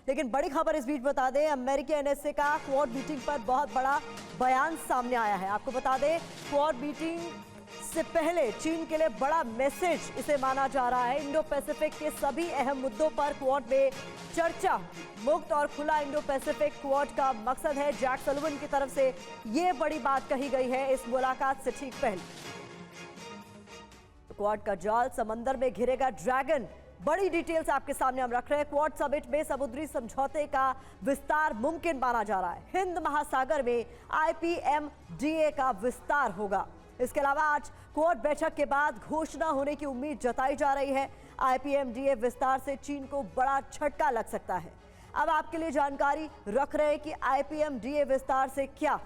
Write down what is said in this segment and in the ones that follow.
लेकिन बड़ी खबर इस बीच बता दें, अमेरिकी एनएसए का क्वाड मीटिंग पर बहुत बड़ा बयान सामने आया है। आपको बता दें, क्वाड मीटिंग से पहले चीन के लिए बड़ा मैसेज इसे माना जा रहा है। इंडो पैसिफिक के सभी अहम मुद्दों पर क्वाड में चर्चा। मुक्त और खुला इंडो पैसिफिक क्वाड का मकसद है। जैक सलिवन की तरफ से यह बड़ी बात कही गई है इस मुलाकात से ठीक पहले। क्वाड का जाल समंदर में घिरेगा ड्रैगन। बड़ी डिटेल्स आपके सामने हम रख रहे हैं। क्वाड समिट में समुद्री समझौते का विस्तार मुमकिन माना जा रहा है। हिंद महासागर में IPMDA का विस्तार होगा। इसके अलावा आज क्वाड बैठक के बाद घोषणा होने की उम्मीद जताई जा रही है। IPMDA विस्तार से चीन को बड़ा झटका लग सकता है। अब आपके लिए जानकारी रख रहे हैं कि IPMDA विस्तार से क्या।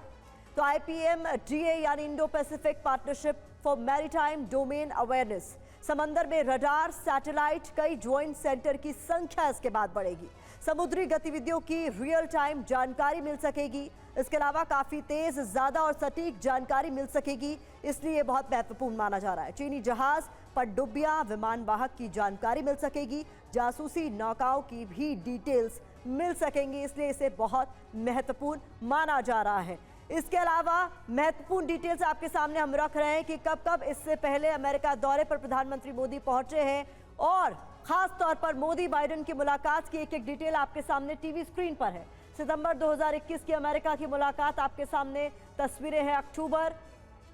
तो IPMDA यानी Indo Pacific partnership for maritime domain awareness, समंदर में रडार, सैटेलाइट, कई ज्वाइंट सेंटर की संख्या इसके बाद बढ़ेगी। समुद्री गतिविधियों की रियल टाइम जानकारी मिल सकेगी। इसके अलावा काफी तेज, ज्यादा और सटीक जानकारी मिल सकेगी, इसलिए यह बहुत महत्वपूर्ण माना जा रहा है। चीनी जहाज, पनडुब्बियां, विमान वाहक की जानकारी मिल सकेगी। जासूसी नौकाओं की भी डिटेल्स मिल सकेंगी, इसलिए इसे बहुत महत्वपूर्ण माना जा रहा है। इसके अलावा महत्वपूर्ण डिटेल्स आपके सामने हम रख रहे हैं कि कब कब इससे पहले अमेरिका दौरे पर प्रधानमंत्री मोदी पहुंचे हैं और खास तौर पर मोदी बाइडेन की मुलाकात की एक एक डिटेल आपके सामने टीवी स्क्रीन पर है। सितंबर 2021 की अमेरिका की मुलाकात आपके सामने तस्वीरें हैं। अक्टूबर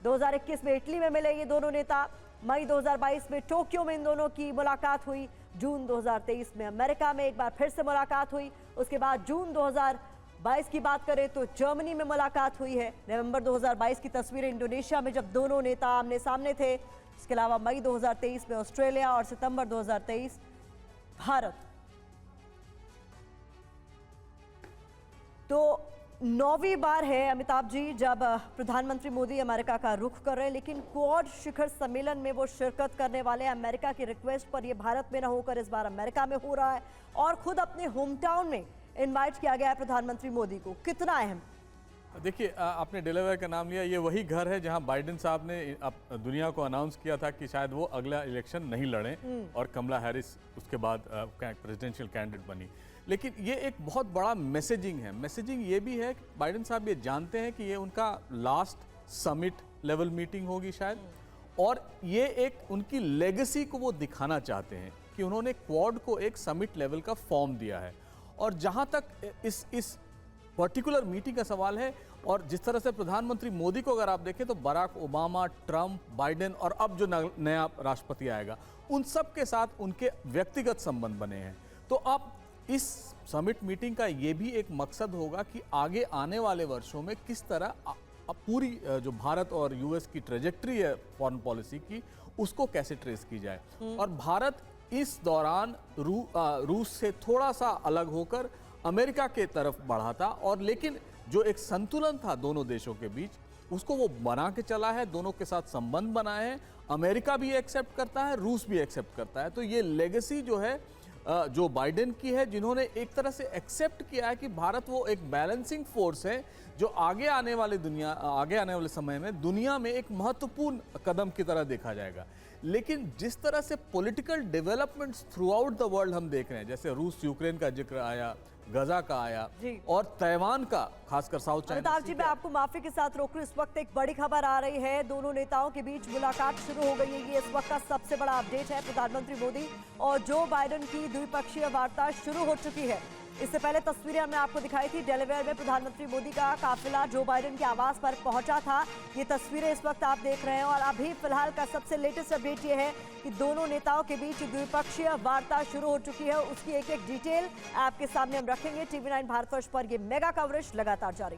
2021 में इटली में मिले ये दोनों नेता। मई 2022 में टोक्यो में इन दोनों की मुलाकात हुई। जून 2023 में अमेरिका में एक बार फिर से मुलाकात हुई। उसके बाद जून 2022 की बात करें तो जर्मनी में मुलाकात हुई है। नवंबर 2022 की तस्वीरें इंडोनेशिया में जब दोनों नेता आमने सामने थे। इसके अलावा मई 2023 में ऑस्ट्रेलिया और सितंबर 2023 भारत। तो 9वीं बार है अमिताभ जी जब प्रधानमंत्री मोदी अमेरिका का रुख कर रहे हैं, लेकिन क्वाड शिखर सम्मेलन में वो शिरकत करने वाले हैं। अमेरिका की रिक्वेस्ट पर ये भारत में न होकर इस बार अमेरिका में हो रहा है और खुद अपने होम टाउन में इनवाइट किया गया है प्रधानमंत्री मोदी को। कितना अहम? देखिए, आपने डेलावेयर का नाम लिया। ये वही घर है जहां बाइडेन साहब ने दुनिया को अनाउंस किया था कि शायद वो अगला इलेक्शन नहीं लड़ें और कमला हैरिस उसके बाद प्रेसिडेंशियल कैंडिडेट बनी। लेकिन ये एक बहुत बड़ा मैसेजिंग है। मैसेजिंग ये भी है कि बाइडेन साहब ये जानते हैं कि ये उनका लास्ट समिट लेवल मीटिंग होगी शायद, और ये एक उनकी लेगेसी को वो दिखाना चाहते हैं कि उन्होंने क्वाड को एक समिट लेवल का फॉर्म दिया है। और जहां तक इस पर्टिकुलर मीटिंग का सवाल है, और जिस तरह से प्रधानमंत्री मोदी को अगर आप देखें तो बराक ओबामा, ट्रंप, बाइडेन और अब जो नया राष्ट्रपति आएगा, उन सब के साथ उनके व्यक्तिगत संबंध बने हैं। तो अब इस समिट मीटिंग का ये भी एक मकसद होगा कि आगे आने वाले वर्षों में किस तरह पूरी जो भारत और यूएस की ट्रेजेक्ट्री है फॉरेन पॉलिसी की, उसको कैसे ट्रेस की जाए। और भारत इस दौरान रूस से थोड़ा सा अलग होकर अमेरिका के तरफ बढ़ा था, और लेकिन जो एक संतुलन था दोनों देशों के बीच, उसको वो बना के चला है। दोनों के साथ संबंध बनाए हैं। अमेरिका भी एक्सेप्ट करता है, रूस भी एक्सेप्ट करता है। तो ये लेगेसी जो है जो बाइडेन की है, जिन्होंने एक तरह से एक्सेप्ट किया है कि भारत वो एक बैलेंसिंग फोर्स है जो आगे आने वाले समय में दुनिया में एक महत्वपूर्ण कदम की तरह देखा जाएगा। लेकिन जिस तरह से political developments through out the world हम देख रहे हैं, जैसे रूस यूक्रेन का जिक्र आया, गजा का आया, और ताइवान का, खासकर साउथ चाइना। अमिताभ जी, मैं आपको माफी के साथ रोक रही हूं। इस वक्त एक बड़ी खबर आ रही है। दोनों नेताओं के बीच मुलाकात शुरू हो गई है। ये इस वक्त का सबसे बड़ा अपडेट है। प्रधानमंत्री मोदी और जो बाइडेन की द्विपक्षीय वार्ता शुरू हो चुकी है। इससे पहले तस्वीरें हमने आपको दिखाई थी। डेलावेयर में प्रधानमंत्री मोदी का काफिला जो बाइडेन के आवास पर पहुंचा था। ये तस्वीरें इस वक्त आप देख रहे हैं। और अभी फिलहाल का सबसे लेटेस्ट अपडेट ये है कि दोनों नेताओं के बीच द्विपक्षीय वार्ता शुरू हो चुकी है। उसकी एक एक डिटेल आपके सामने हम रखेंगे। TV9 भारतवर्ष पर ये मेगा कवरेज लगातार जारी।